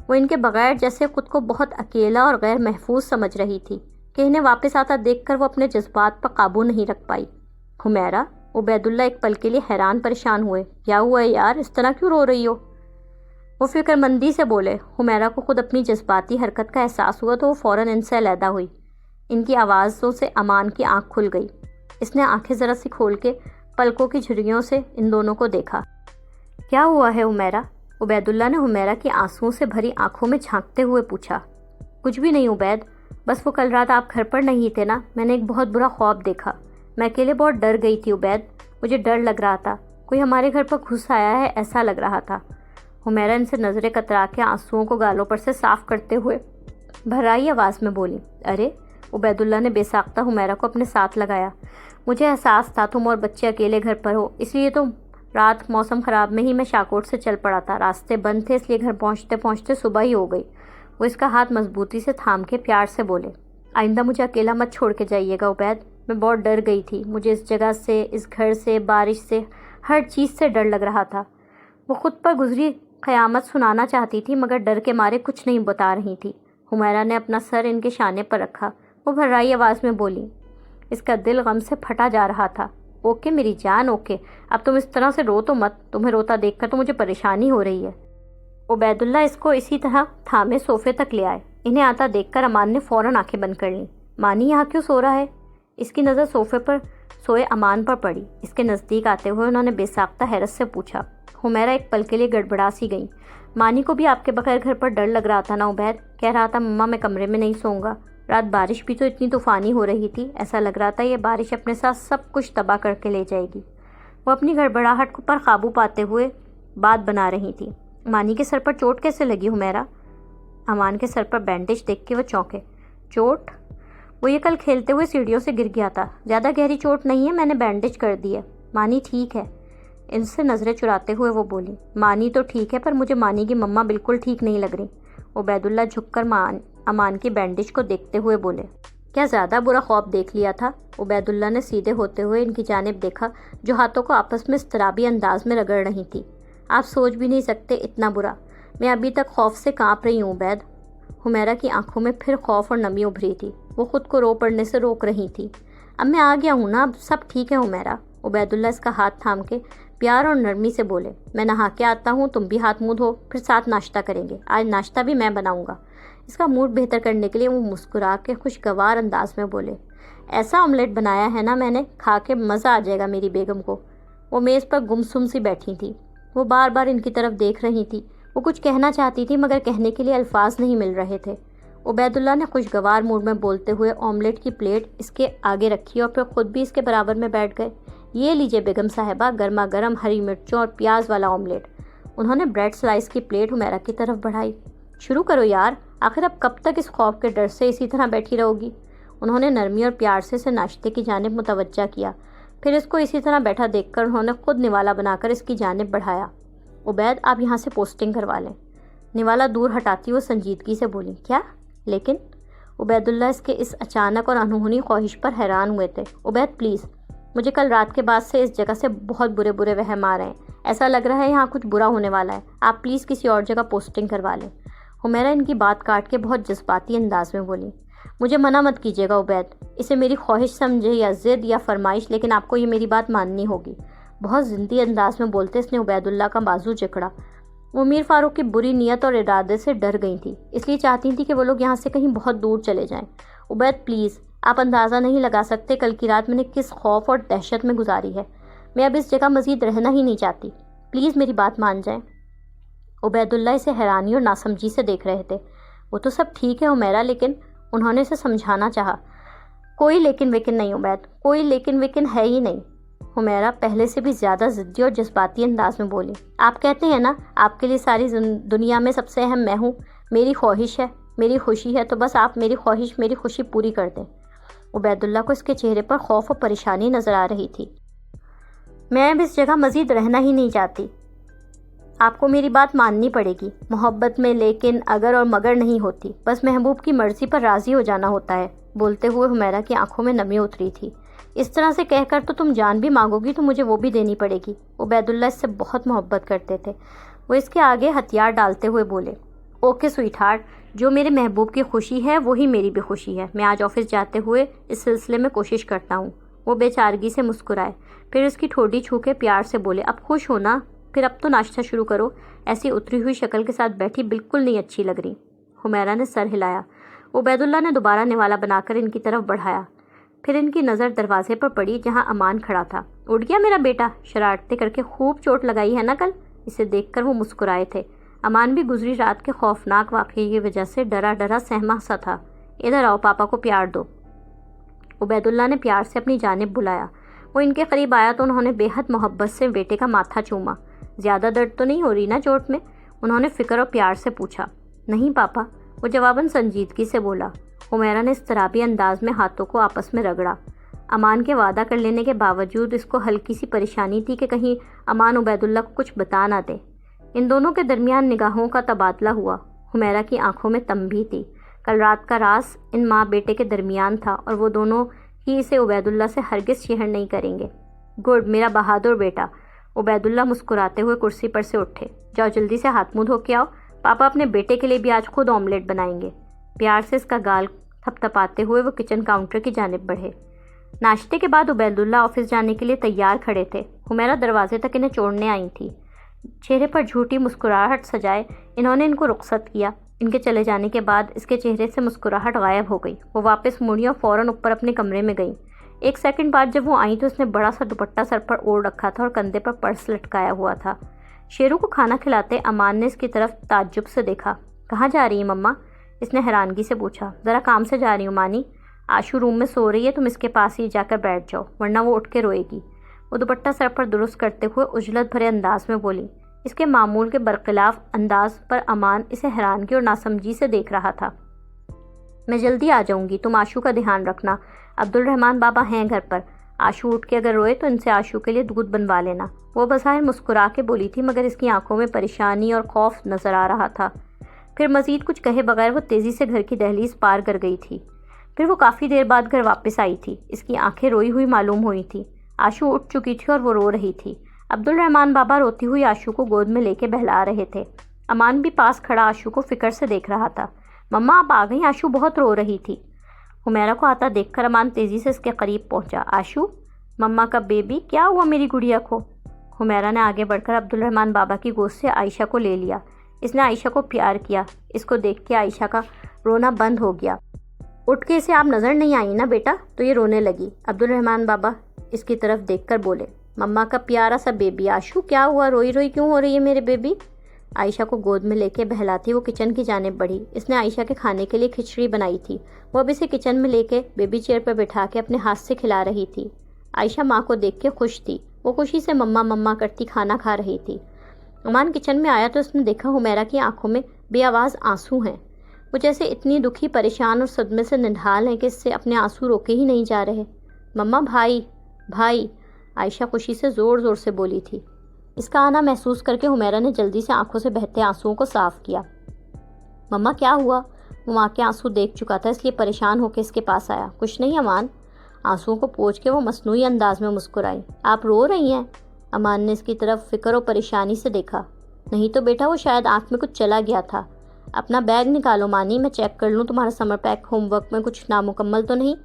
وہ ان کے بغیر جیسے خود کو بہت اکیلا اور غیر محفوظ سمجھ رہی تھی کہ انہیں واپس آتا دیکھ کر وہ اپنے جذبات پر قابو نہیں رکھ پائی۔ حمیرہ، عبید اللہ ایک پل کے لیے حیران پریشان ہوئے۔ کیا ہوا ہے یار، اس طرح کیوں رو رہی ہو؟ وہ فکر مندی سے بولے۔ حمیرہ کو خود اپنی جذباتی حرکت کا احساس ہوا تو وہ فوراً ان سے علیحدہ ہوئی۔ ان کی آوازوں سے امان کی آنکھ کھل گئی۔ اس نے آنکھیں ذرا سی کھول کے پلکوں کی جھریوں سے ان دونوں کو دیکھا۔ کیا ہوا ہے حمیرہ؟ عبید اللہ نے حمیرہ کی آنسوؤں سے بھری آنکھوں میں جھانکتے ہوئے پوچھا۔ کچھ بھی نہیں عبید، بس وہ کل رات آپ گھر پر نہیں تھے نا، میں نے ایک بہت برا خواب دیکھا۔ میں اکیلے بہت ڈر گئی تھی عبید، مجھے ڈر لگ رہا تھا، کوئی ہمارے گھر پر گھس آیا ہے ایسا لگ رہا تھا۔ حمیرہ ان سے نظریں کترا کے آنسوؤں کو گالوں پر سے صاف کرتے ہوئے بھرائی آواز میں بولی۔ ارے، عبید اللہ نے بے ساختہ حمیرہ کو اپنے ساتھ لگایا۔ مجھے احساس تھا تم اور بچے اکیلے گھر پر ہو، اس لیے تو رات موسم خراب میں ہی میں شاکوٹ سے چل پڑا تھا، راستے بند تھے اس لیے گھر پہنچتے پہنچتے صبح ہی ہو گئی۔ وہ اس کا ہاتھ مضبوطی سے تھام کے پیار سے بولے، آئندہ مجھے اکیلا مت چھوڑ کے جائیے گا عبید، میں بہت ڈر گئی تھی، مجھے اس جگہ سے، اس گھر سے، بارش سے، ہر چیز سے ڈر لگ رہا تھا۔ وہ خود پر گزری قیامت سنانا چاہتی تھی مگر ڈر کے مارے کچھ نہیں بتا رہی تھی۔ حمیرہ نے اپنا سر ان کے شانے پر رکھا، وہ بھررائی آواز میں بولی۔ اس کا دل غم سے پھٹا جا رہا تھا۔ اوکے میری جان، اوکے، اب تم اس طرح سے رو تو مت، تمہیں روتا دیکھ کر تو مجھے پریشانی ہو رہی ہے۔ عبید اللہ اس کو اسی طرح تھامے صوفے تک لے آئے۔ انہیں آتا دیکھ کر امان نے فوراً آنکھیں بند کر لیں۔ مانی یہاں کیوں سو رہا ہے؟ اس کی نظر صوفے پر سوئے امان پر پڑی۔ اس کے نزدیک آتے ہوئے انہوں نے بے ساختہ حیرت سے پوچھا۔ حمیرہ ایک پل کے لیے گڑبڑا سی گئی۔ مانی کو بھی آپ کے بغیر گھر پر ڈر لگ رہا تھا نا عبید؟ کہہ رہا تھا مما میں کمرے میں نہیں سوؤں گا۔ رات بارش بھی تو اتنی طوفانی ہو رہی تھی، ایسا لگ رہا تھا یہ بارش اپنے ساتھ سب کچھ تباہ کر کے لے جائے گی۔ وہ اپنی گڑبڑاہٹ پر قابو پاتے ہوئے بات بنا رہی تھی۔ مانی کے سر پر چوٹ کیسے لگی حمیرہ؟ امان کے سر پر بینڈیج دیکھ کے وہ چونکے۔ چوٹ؟ وہ یہ کل کھیلتے ہوئے سیڑھیوں سے گر گیا تھا، زیادہ گہری چوٹ نہیں ہے، میں نے بینڈیج کر دی ہے۔ مانی ٹھیک ہے؟ ان سے نظریں چراتے ہوئے وہ بولی۔ مانی تو ٹھیک ہے پر مجھے مانی کی مما بالکل ٹھیک نہیں لگ رہی۔ عبید اللہ جھک کر امان کی بینڈیج کو دیکھتے ہوئے بولے۔ کیا زیادہ برا خواب دیکھ لیا تھا؟ عبید اللہ نے سیدھے ہوتے ہوئے ان کی جانب دیکھا جو ہاتھوں کو آپس میں اضطرابی انداز میں رگڑ رہی تھی۔ آپ سوچ بھی نہیں سکتے اتنا برا، میں ابھی تک خوف سے کانپ رہی ہوں عبید۔ حمیرہ کی آنکھوں میں پھر خوف اور نمی ابھری تھی، وہ خود کو رو پڑنے سے روک رہی تھی۔ اب میں آ گیا ہوں نا، اب سب ٹھیک ہے حمیرہ۔ عبید اللہ اس کا ہاتھ تھام کے پیار اور نرمی سے بولے۔ میں نہا کے آتا ہوں، تم بھی ہاتھ منہ دھو، پھر ساتھ ناشتہ کریں گے، آج ناشتہ بھی میں بناؤں گا۔ اس کا موڈ بہتر کرنے کے لیے وہ مسکرا کے خوشگوار انداز میں بولے۔ ایسا آملیٹ بنایا ہے نا میں نے، کھا کے مزہ آ جائے گا میری بیگم کو۔ وہ میز پر گمسم سی بیٹھی تھی، وہ بار بار ان کی طرف دیکھ رہی تھی۔ وہ کچھ کہنا چاہتی تھی مگر کہنے کے لیے الفاظ نہیں مل رہے تھے۔ عبید اللہ نے خوشگوار موڈ میں بولتے ہوئے آملیٹ کی پلیٹ اس کے آگے رکھی اور پھر خود بھی اس کے برابر میں بیٹھ گئے۔ یہ لیجیے بیگم صاحبہ، گرما گرم ہری مرچوں اور پیاز والا آملیٹ۔ انہوں نے بریڈ سلائس کی پلیٹ حمیرہ کی طرف بڑھائی۔ شروع کرو یار، آخر اب کب تک اس خوف کے ڈر سے اسی طرح بیٹھی رہو گی؟ انہوں نے نرمی اور پیار سے اسے ناشتے کی جانب متوجہ کیا، پھر اس کو اسی طرح بیٹھا دیکھ کر انہوں نے خود نوالا بنا کر اس کی جانب بڑھایا۔ عبید آپ یہاں سے پوسٹنگ کروا لیں۔ نوالا دور ہٹاتی وہ سنجیدگی سے بولی۔ کیا لیکن؟ عبید اللہ اس کے اس اچانک اور انہونی خواہش پر حیران ہوئے تھے۔ عبید پلیز، مجھے کل رات کے بعد سے اس جگہ سے بہت برے وہم آ رہے ہیں، ایسا لگ رہا ہے یہاں کچھ برا ہونے والا ہے، آپ پلیز کسی اور جگہ پوسٹنگ کروا لیں۔ حمیرہ ان کی بات کاٹ کے بہت جذباتی انداز میں بولی۔ مجھے منع مت کیجیے گا عبید، اسے میری خواہش سمجھے یا ضد یا فرمائش، لیکن آپ کو یہ میری بات ماننی ہوگی۔ بہت ضدی انداز میں بولتے اس نے عبید اللہ کا بازو جکڑا۔ وہ میر فاروق کی بری نیت اور ارادے سے ڈر گئی تھی، اس لیے چاہتی تھی کہ وہ لوگ یہاں سے کہیں بہت دور چلے جائیں۔ عبید پلیز، آپ اندازہ نہیں لگا سکتے کل کی رات میں نے کس خوف اور دہشت میں گزاری ہے، میں اب اس جگہ مزید رہنا ہی نہیں چاہتی، پلیز میری بات مان جائیں۔ عبید اللہ اسے حیرانی اور ناسمجھی سے دیکھ رہے تھے۔ وہ تو سب ٹھیک ہے حمیرہ، لیکن انہوں نے اسے سمجھانا چاہا۔ کوئی لیکن ویکن نہیں عبید، کوئی لیکن ویکن ہے ہی نہیں۔ حمیرہ پہلے سے بھی زیادہ ضدی اور جذباتی انداز میں بولی۔ آپ کہتے ہیں نا آپ کے لیے ساری دنیا میں سب سے اہم میں ہوں، میری خواہش ہے، میری خوشی ہے، تو بس آپ میری خواہش، میری خوشی پوری کر دیں۔ عبید اللہ کو اس کے چہرے پر خوف اور پریشانی نظر آ رہی تھی۔ میں اب اس جگہ مزید رہنا ہی نہیں چاہتی، آپ کو میری بات ماننی پڑے گی۔ محبت میں لیکن اگر اور مگر نہیں ہوتی، بس محبوب کی مرضی پر راضی ہو جانا ہوتا ہے۔ بولتے ہوئے حمیرہ کی آنکھوں میں نمی اتری تھی۔ اس طرح سے کہہ کر تو تم جان بھی مانگو گی تو مجھے وہ بھی دینی پڑے گی۔ عبید اللہ اس سے بہت محبت کرتے تھے۔ وہ اس کے آگے ہتھیار ڈالتے ہوئے بولے۔ اوکے سویٹ ہارٹ، جو میرے محبوب کی خوشی ہے وہی میری بھی خوشی ہے۔ میں آج آفس جاتے ہوئے اس سلسلے میں کوشش کرتا ہوں۔ وہ بے چارگی سے مسکرائے، پھر اس کی ٹھوڈی چھو کے پیار سے بولے۔ اب خوش ہو نا؟ پھر اب تو ناشتہ شروع کرو، ایسی اتری ہوئی شکل کے ساتھ بیٹھی بالکل نہیں اچھی لگ رہی۔ حمیرہ نے سر ہلایا۔ عبید اللہ نے دوبارہ نوالا بنا کر ان کی طرف بڑھایا، پھر ان کی نظر دروازے پر پڑی جہاں امان کھڑا تھا۔ اٹھ گیا میرا بیٹا؟ شرارتیں کر کے خوب چوٹ لگائی ہے نا کل؟ اسے دیکھ کر وہ مسکرائے تھے۔ امان بھی گزری رات کے خوفناک واقعے کی وجہ سے ڈرا ڈرا سہما سا تھا۔ ادھر آؤ، پاپا کو پیار دو۔ عبید اللہ نے پیار سے اپنی جانب بلایا۔ وہ ان کے قریب آیا تو انہوں نے بے حد محبت سے بیٹے کا ماتھا چوما۔ زیادہ درد تو نہیں ہو رہی نا چوٹ میں؟ انہوں نے فکر اور پیار سے پوچھا۔ نہیں پاپا، وہ جواباً سنجیدگی سے بولا۔ حمیرہ نے اضطرابی انداز میں ہاتھوں کو آپس میں رگڑا۔ امان کے وعدہ کر لینے کے باوجود اس کو ہلکی سی پریشانی تھی کہ کہیں امان عبید اللہ کو کچھ بتا نہ دے۔ ان دونوں کے درمیان نگاہوں کا تبادلہ ہوا۔ حمیرہ کی آنکھوں میں تنبیہ تھی۔ کل رات کا راز ان ماں بیٹے کے درمیان تھا اور وہ دونوں ہی اسے عبید اللہ سے ہرگز شیئر نہیں کریں گے۔ گڈ، میرا بہادر بیٹا۔ عبید اللہ مسکراتے ہوئے کرسی پر سے اٹھے۔ جاؤ جلدی سے ہاتھ منہ دھو کے آؤ، پاپا اپنے بیٹے کے لیے بھی آج خود آملیٹ بنائیں گے۔ پیار سے اس کا گال تھپ تھپاتے ہوئے وہ کچن کاؤنٹر کی جانب بڑھے۔ ناشتے کے بعد عبید اللہ آفس جانے کے لیے تیار کھڑے تھے۔ حمیرہ دروازے تک انہیں چھوڑنے آئی تھی۔ چہرے پر جھوٹی مسکراہٹ سجائے انہوں نے ان کو رخصت کیا۔ ان کے چلے جانے کے بعد اس کے چہرے سے مسکراہٹ غائب ہو گئی۔ وہ واپس مڑی اور فوراً اوپر اپنے کمرے میں گئیں۔ ایک سیکنڈ بعد جب وہ آئیں تو اس نے بڑا سا دوپٹہ سر پر اوڑھ رکھا تھا اور کندھے پر پرس لٹکایا ہوا تھا۔ شیرو کو کھانا کھلاتے امان نے اس کی طرف تعجب سے دیکھا۔ کہاں جا رہی ہیں مما؟ اس نے حیرانگی سے پوچھا۔ ذرا کام سے جا رہی ہوں مانی، آشو روم میں سو رہی ہے، تم اس کے پاس ہی جا کر بیٹھ جاؤ ورنہ وہ اٹھ کے روئے گی۔ وہ دوپٹہ سر پر درست کرتے ہوئے عجلت بھرے انداز میں بولی۔ اس کے معمول کے برخلاف انداز پر امان اسے حیرانگی اور ناسمجھی سے دیکھ رہا تھا۔ میں جلدی آ جاؤں گی، تم آشو کا دھیان رکھنا، عبدالرحمن بابا ہیں گھر پر، آشو اٹھ کے اگر روئے تو ان سے آشو کے لیے دودھ بنوا لینا۔ وہ بظاہر مسکرا کے بولی تھی مگر اس کی آنکھوں میں پریشانی اور خوف نظر آ رہا تھا۔ پھر مزید کچھ کہے بغیر وہ تیزی سے گھر کی دہلیز پار کر گئی تھی۔ پھر وہ کافی دیر بعد گھر واپس آئی تھی۔ اس کی آنکھیں روئی ہوئی معلوم ہوئی تھیں۔ آشو اٹھ چکی تھی اور وہ رو رہی تھی۔ عبدالرحمن بابا روتی ہوئی آشو کو گود میں لے کے بہلا رہے تھے۔ امان بھی پاس کھڑا آشو کو فکر سے دیکھ رہا تھا۔ مما آپ آ گئیں، آشو بہت رو رہی تھی۔ حمیرہ کو آتا دیکھ کر امان تیزی سے اس کے قریب پہنچا۔ آشو، مما کا بیبی، کیا ہوا میری گڑیا کو؟ حمیرہ نے آگے بڑھ کر عبدالرحمن بابا کی گود سے عائشہ کو لے لیا۔ اس نے عائشہ کو پیار کیا۔ اس کو دیکھ کے عائشہ کا رونا بند ہو گیا۔ اٹھ کے اسے آپ نظر نہیں آئی نا بیٹا تو یہ رونے لگی۔ عبدالرحمن بابا اس کی طرف دیکھ کر بولے، مما کا پیارا سا بیبی آشو، کیا ہوا، روئی روئی کیوں ہو رہی ہے میرے بیبی؟ عائشہ کو گود میں لے کے بہلاتی وہ کچن کی جانب بڑھی۔ اس نے عائشہ کے کھانے کے لیے کھچڑی بنائی تھی۔ وہ اب اسے کچن میں لے کے بیبی چیئر پر بٹھا کے اپنے ہاتھ سے کھلا رہی تھی۔ عائشہ ماں کو دیکھ کے خوش تھی۔ وہ خوشی سے مما مما کرتی کھانا کھا رہی تھی۔ امان کچن میں آیا تو اس نے دیکھا حمیرہ کی آنکھوں میں بے آواز آنسو ہیں۔ وہ جیسے اتنی دکھی، پریشان اور صدمے سے نڈھال ہیں کہ اس سے اپنے آنسو روکے ہی نہیں جا رہے۔ مما، بھائی بھائی، عائشہ خوشی سے زور زور سے بولی تھی۔ اس کا آنا محسوس کر کے حمیرہ نے جلدی سے آنکھوں سے بہتے آنسوؤں کو صاف کیا۔ مما کیا ہوا؟ وہ ماں کے آنسو دیکھ چکا تھا اس لیے پریشان ہو کے اس کے پاس آیا۔ کچھ نہیں امان۔ آنسوؤں کو پوچھ کے وہ مصنوعی انداز میں مسکرائی۔ آپ رو رہی ہیں؟ امان نے اس کی طرف فکر اور پریشانی سے دیکھا۔ نہیں تو بیٹا، وہ شاید آنکھ میں کچھ چلا گیا تھا۔ اپنا بیگ نکالو مانی، میں چیک کر لوں تمہارا سمر پیک ہوم ورک میں کچھ نامکمل تو نہیں۔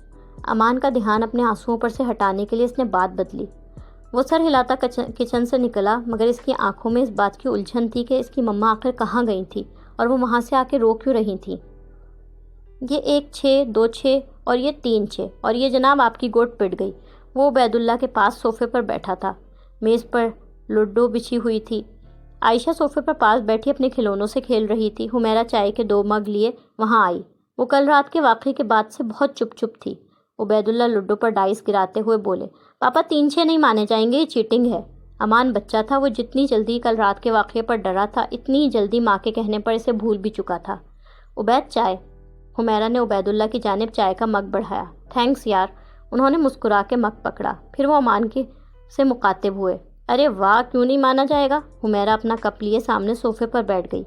امان کا دھیان اپنے آنسوؤں پر سے ہٹانے کے لیے اس نے بات بدلی۔ وہ سر ہلاتا کچن سے نکلا مگر اس کی آنکھوں میں اس بات کی الجھن تھی کہ اس کی مما آخر کہاں گئی تھی اور وہ وہاں سے آ کے رو کیوں رہی تھیں۔ یہ 1 6 2 6 اور یہ 3 6 اور یہ جناب آپ کی گوٹ پٹ گئی۔ وہ عبید اللہ کے پاس صوفے پر بیٹھا تھا۔ میز پر لوڈو بچھی ہوئی تھی۔ عائشہ صوفے پر پاس بیٹھی اپنے کھلونوں سے کھیل رہی تھی۔ حمیرہ چائے کے 2 مگ لیے وہاں آئی۔ وہ کل رات کے واقعے کے بعد سے بہت چپ چپ تھی۔ عبید اللہ لوڈو پر ڈائس گراتے ہوئے بولے، پاپا 3 6 نہیں مانے جائیں گے، یہ چیٹنگ ہے۔ امان بچہ تھا، وہ جتنی جلدی کل رات کے واقعے پر ڈرا تھا اتنی ہی جلدی ماں کے کہنے پر اسے بھول بھی چکا تھا۔ عبید چائے۔ حمیرہ نے عبید اللہ کی جانب چائے کا مگ بڑھایا۔ تھینکس یار۔ انہوں نے مسکرا کے مگ پکڑا۔ پھر وہ امان سے مخاطب ہوئے، ارے واہ، کیوں نہیں مانا جائے گا؟ حمیرہ اپنا کپ لیے سامنے صوفے پر بیٹھ گئی۔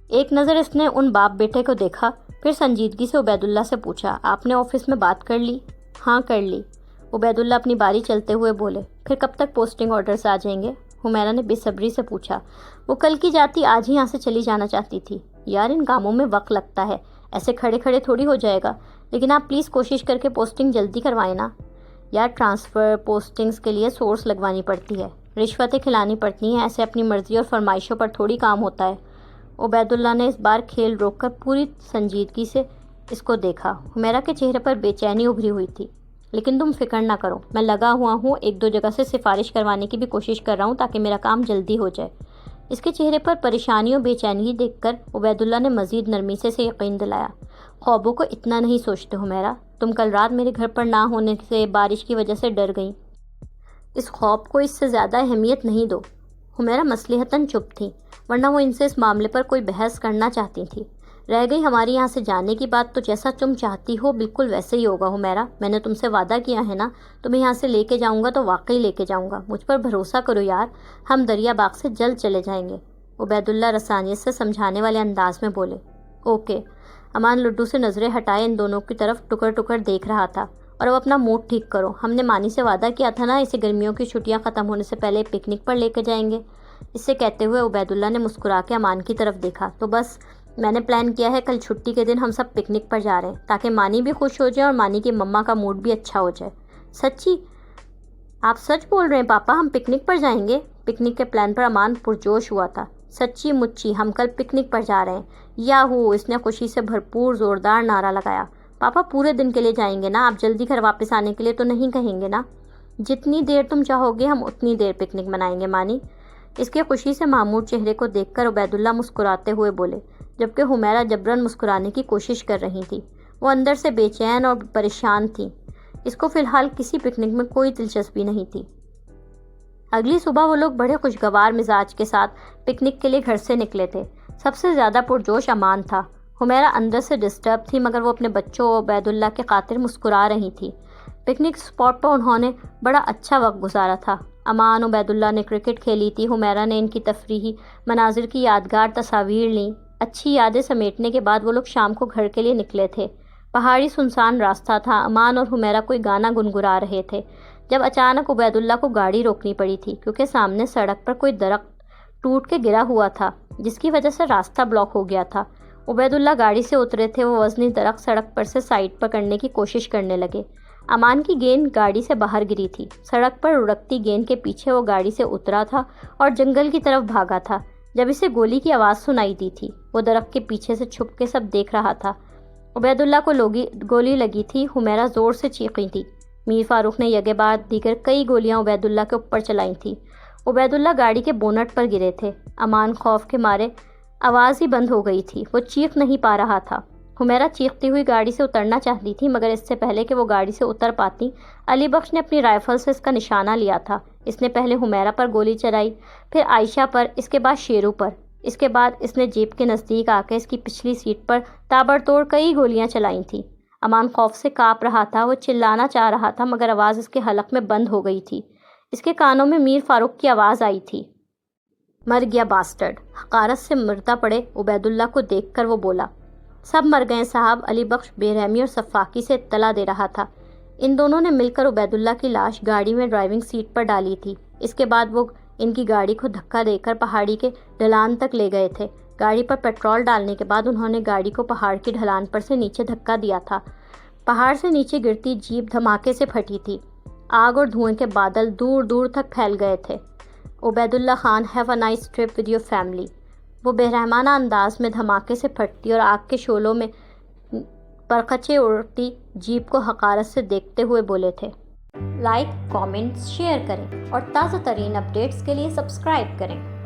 ایک نظر اس نے ان باپ بیٹے کو دیکھا، پھر سنجیدگی سے عبید اللہ سے پوچھا، آپ نے آفس میں بات کر لی؟ ہاں کر لی۔ عبید اللہ اپنی باری چلتے ہوئے بولے، پھر کب تک پوسٹنگ آرڈرز آ جائیں گے؟ حمیرہ نے بے صبری سے پوچھا۔ وہ کل کی جاتی آج ہی یہاں سے چلی جانا چاہتی تھی۔ یار ان کاموں میں وقت لگتا ہے، ایسے کھڑے کھڑے تھوڑی ہو جائے گا، لیکن آپ پلیز کوشش کر کے پوسٹنگ جلدی کروائیں نا۔ یار ٹرانسفر پوسٹنگز کے لیے سورس لگوانی پڑتی ہے، رشوتیں کھلانی پڑتی ہیں، ایسے اپنی مرضی اور فرمائشوں پر تھوڑی کام ہوتا ہے۔ عبید اللہ نے اس بار کھیل روک کر پوری سنجیدگی سے اس کو دیکھا۔ حمیرہ کے چہرے پر بے چینی ابھری ہوئی تھی۔ لیکن تم فکر نہ کرو، میں لگا ہوا ہوں، 1 2 جگہ سے سفارش کروانے کی بھی کوشش کر رہا ہوں تاکہ میرا کام جلدی ہو جائے۔ اس کے چہرے پر پریشانی اور بے چینی دیکھ کر عبید اللہ نے مزید نرمی سے یقین دلایا، خوابوں کو اتنا نہیں سوچتے حمیرہ، تم کل رات میرے گھر پر نہ ہونے سے بارش کی وجہ سے ڈر گئیں، اس خواب کو اس سے زیادہ اہمیت نہیں دو۔ حمیرہ مصلحتاً چپ تھی، ورنہ وہ ان سے اس معاملے پر کوئی بحث کرنا چاہتی تھی۔ رہ گئی ہماری یہاں سے جانے کی بات، تو جیسا تم چاہتی ہو بالکل ویسے ہی ہوگا حمیرہ، میں نے تم سے وعدہ کیا ہے نا، تمہیں یہاں سے لے کے جاؤں گا تو واقعی لے کے جاؤں گا، مجھ پر بھروسہ کرو یار، ہم دریا باغ سے جلد چلے جائیں گے۔ عبیداللہ رسانیت سے سمجھانے والے انداز میں بولے۔ اوکے۔ امان لڈو سے نظریں ہٹائے ان دونوں کی طرف ٹکر ٹکر دیکھ رہا تھا۔ اور اب اپنا موڈ ٹھیک کرو، ہم نے مانی سے وعدہ کیا تھا نا اسے گرمیوں کی چھٹیاں ختم ہونے سے پہلے پکنک پر لے کے جائیں گے۔ اس سے کہتے ہوئے عبیداللہ نے مسکرا کے امان کی طرف دیکھا۔ تو بس میں نے پلان کیا ہے، کل چھٹی کے دن ہم سب پکنک پر جا رہے ہیں تاکہ مانی بھی خوش ہو جائے اور مانی کی مما کا موڈ بھی اچھا ہو جائے۔ سچی؟ آپ سچ بول رہے ہیں پاپا، ہم پکنک پر جائیں گے؟ پکنک کے پلان پر امان پرجوش ہوا تھا۔ سچی مچی ہم کل پکنک پر جا رہے ہیں، یاہو! اس نے خوشی سے بھرپور زوردار نعرہ لگایا۔ پاپا پورے دن کے لیے جائیں گے نا؟ آپ جلدی گھر واپس آنے کے لیے تو نہیں کہیں گے نا؟ جتنی دیر تم چاہو گے ہم اتنی دیر پکنک منائیں گے مانی۔ اس کے خوشی سے معمور چہرے کو دیکھ کر عبیداللہ مسکراتے ہوئے بولے، جبکہ حمیرہ جبراً مسکرانے کی کوشش کر رہی تھی۔ وہ اندر سے بے چین اور پریشان تھی۔ اس کو فی الحال کسی پکنک میں کوئی دلچسپی نہیں تھی۔ اگلی صبح وہ لوگ بڑے خوشگوار مزاج کے ساتھ پکنک کے لیے گھر سے نکلے تھے۔ سب سے زیادہ پرجوش امان تھا۔ حمیرہ اندر سے ڈسٹرب تھی، مگر وہ اپنے بچوں اور عبیداللہ کے خاطر مسکرا رہی تھی۔ پکنک اسپاٹ پر انہوں نے بڑا اچھا وقت گزارا تھا۔ امان عبیداللہ نے کرکٹ کھیلی تھی، حمیرہ نے ان کی تفریحی مناظر کی یادگار تصاویر لیں۔ اچھی یادیں سمیٹنے کے بعد وہ لوگ شام کو گھر کے لیے نکلے تھے۔ پہاڑی سنسان راستہ تھا۔ امان اور حمیرہ کوئی گانا گنگنا رہے تھے جب اچانک عبیداللہ کو گاڑی روکنی پڑی تھی، کیونکہ سامنے سڑک پر کوئی درخت ٹوٹ کے گرا ہوا تھا جس کی وجہ سے راستہ بلاک ہو گیا تھا۔ عبیداللہ گاڑی سے اترے تھے۔ وہ وزنی درخت سڑک پر سے سائڈ پر کرنے کی کوشش کرنے لگے۔ امان کی گیند گاڑی سے باہر گری تھی۔ سڑک پر لڑکتی گیند کے پیچھے وہ گاڑی سے اترا تھا اور جنگل کی طرف بھاگا تھا۔ جب اسے گولی کی آواز سنائی دی تھی، وہ درخت کے پیچھے سے چھپ کے سب دیکھ رہا تھا۔ عبیداللہ کو گولی لگی تھی۔ حمیرہ زور سے چیخی تھی۔ میر فاروق نے یکے بعد دیگر کئی گولیاں عبیداللہ کے اوپر چلائی تھیں۔ عبیداللہ گاڑی کے بونٹ پر گرے تھے۔ امان خوف کے مارے آواز ہی بند ہو گئی تھی، وہ چیخ نہیں پا رہا تھا۔ حمیرہ چیختی ہوئی گاڑی سے اترنا چاہتی تھی، مگر اس سے پہلے کہ وہ گاڑی سے اتر پاتی، علی بخش نے اپنی رائفل سے اس کا نشانہ لیا تھا۔ اس نے پہلے حمیرہ پر گولی چلائی، پھر عائشہ پر، اس کے بعد شیرو پر۔ اس کے بعد اس نے جیپ کے نزدیک آ کے اس کی پچھلی سیٹ پر تابڑتوڑ کئی گولیاں چلائی تھیں۔ امان خوف سے کانپ رہا تھا۔ وہ چلانا چاہ رہا تھا، مگر آواز اس کے حلق میں بند ہو گئی تھی۔ اس کے کانوں میں میر فاروق کی آواز آئی تھی، مر گیا باسٹرڈ۔ حقارت سے مرتا پڑے عبیداللہ کو دیکھ کر وہ بولا، سب مر گئے صاحب۔ علی بخش بے رحمی اور سفاکی سے اطلاع دے رہا تھا۔ ان دونوں نے مل کر عبیداللہ کی لاش گاڑی میں ڈرائیونگ سیٹ پر ڈالی تھی۔ اس کے بعد وہ ان کی گاڑی کو دھکا دے کر پہاڑی کے ڈھلان تک لے گئے تھے۔ گاڑی پر پیٹرول ڈالنے کے بعد انہوں نے گاڑی کو پہاڑ کی ڈھلان پر سے نیچے دھکا دیا تھا۔ پہاڑ سے نیچے گرتی جیپ دھماکے سے پھٹی تھی۔ آگ اور دھوئیں کے بادل دور دور تک پھیل گئے تھے۔ Ubaidullah Khan, have a nice trip with your family. وہ بے-رحمانہ انداز میں دھماکے سے پھٹتی اور آگ کے شعلوں میں پرخچے اڑتی جیپ کو حقارت سے دیکھتے ہوئے بولے تھے۔ لائک، کامنٹ، شیئر کریں اور تازہ ترین اپڈیٹس کے لیے سبسکرائب کریں۔